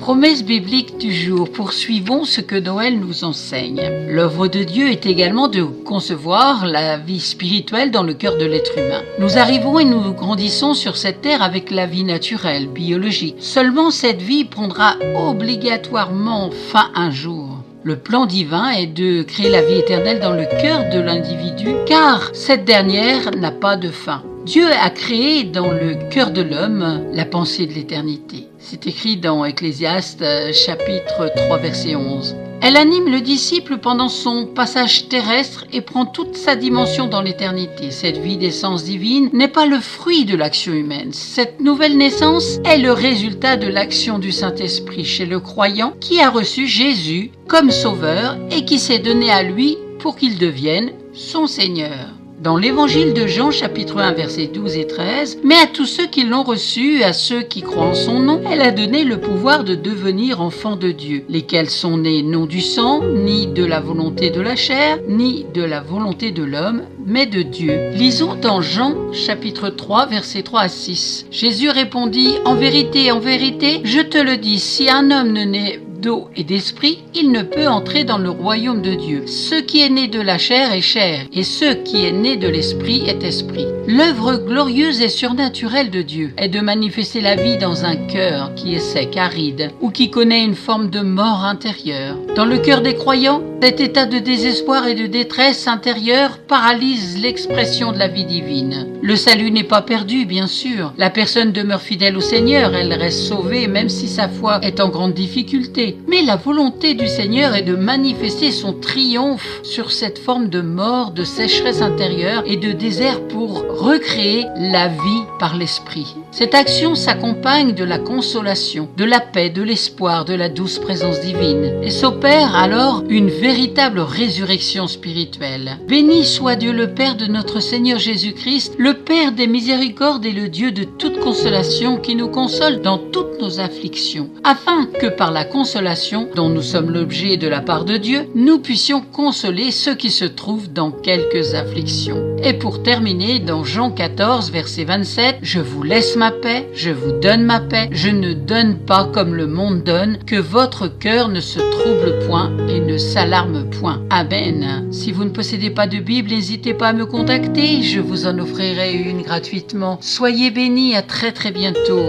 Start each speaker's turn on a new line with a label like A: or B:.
A: Promesse biblique du jour. Poursuivons ce que Noël nous enseigne. L'œuvre de Dieu est également de concevoir la vie spirituelle dans le cœur de l'être humain. Nous arrivons et nous grandissons sur cette terre avec la vie naturelle, biologique. Seulement cette vie prendra obligatoirement fin un jour. Le plan divin est de créer la vie éternelle dans le cœur de l'individu, car cette dernière n'a pas de fin. Dieu a créé dans le cœur de l'homme la pensée de l'éternité. C'est écrit dans Ecclésiaste chapitre 3 verset 11. Elle anime le disciple pendant son passage terrestre et prend toute sa dimension dans l'éternité. Cette vie d'essence divine n'est pas le fruit de l'action humaine. Cette nouvelle naissance est le résultat de l'action du Saint-Esprit chez le croyant qui a reçu Jésus comme sauveur et qui s'est donné à lui pour qu'il devienne son Seigneur. Dans l'évangile de Jean, chapitre 1, versets 12 et 13, « Mais à tous ceux qui l'ont reçu, à ceux qui croient en son nom, elle a donné le pouvoir de devenir enfants de Dieu, lesquels sont nés non du sang, ni de la volonté de la chair, ni de la volonté de l'homme, mais de Dieu. » Lisons dans Jean, chapitre 3, versets 3 à 6. Jésus répondit, « En vérité, je te le dis, si un homme ne naît d'eau et d'esprit, il ne peut entrer dans le royaume de Dieu. Ce qui est né de la chair est chair, et ce qui est né de l'esprit est esprit. » L'œuvre glorieuse et surnaturelle de Dieu est de manifester la vie dans un cœur qui est sec, aride, ou qui connaît une forme de mort intérieure. Dans le cœur des croyants, cet état de désespoir et de détresse intérieure paralyse l'expression de la vie divine. Le salut n'est pas perdu, bien sûr. La personne demeure fidèle au Seigneur, elle reste sauvée même si sa foi est en grande difficulté. Mais la volonté du Seigneur est de manifester son triomphe sur cette forme de mort, de sécheresse intérieure et de désert pour recréer la vie par l'Esprit. Cette action s'accompagne de la consolation, de la paix, de l'espoir, de la douce présence divine. Et s'opère alors une véritable résurrection spirituelle. Béni soit Dieu le Père de notre Seigneur Jésus-Christ, le Père des miséricordes et le Dieu de toute consolation qui nous console dans toutes nos afflictions, afin que par la consolation dont nous sommes l'objet de la part de Dieu, nous puissions consoler ceux qui se trouvent dans quelques afflictions. Et pour terminer, dans Jean 14, verset 27, « Je vous laisse ma paix, je vous donne ma paix, je ne donne pas comme le monde donne, que votre cœur ne se trouble point et ne s'alarme point. » Amen. Si vous ne possédez pas de Bible, n'hésitez pas à me contacter, je vous en offrirai une gratuitement. Soyez bénis, à très bientôt.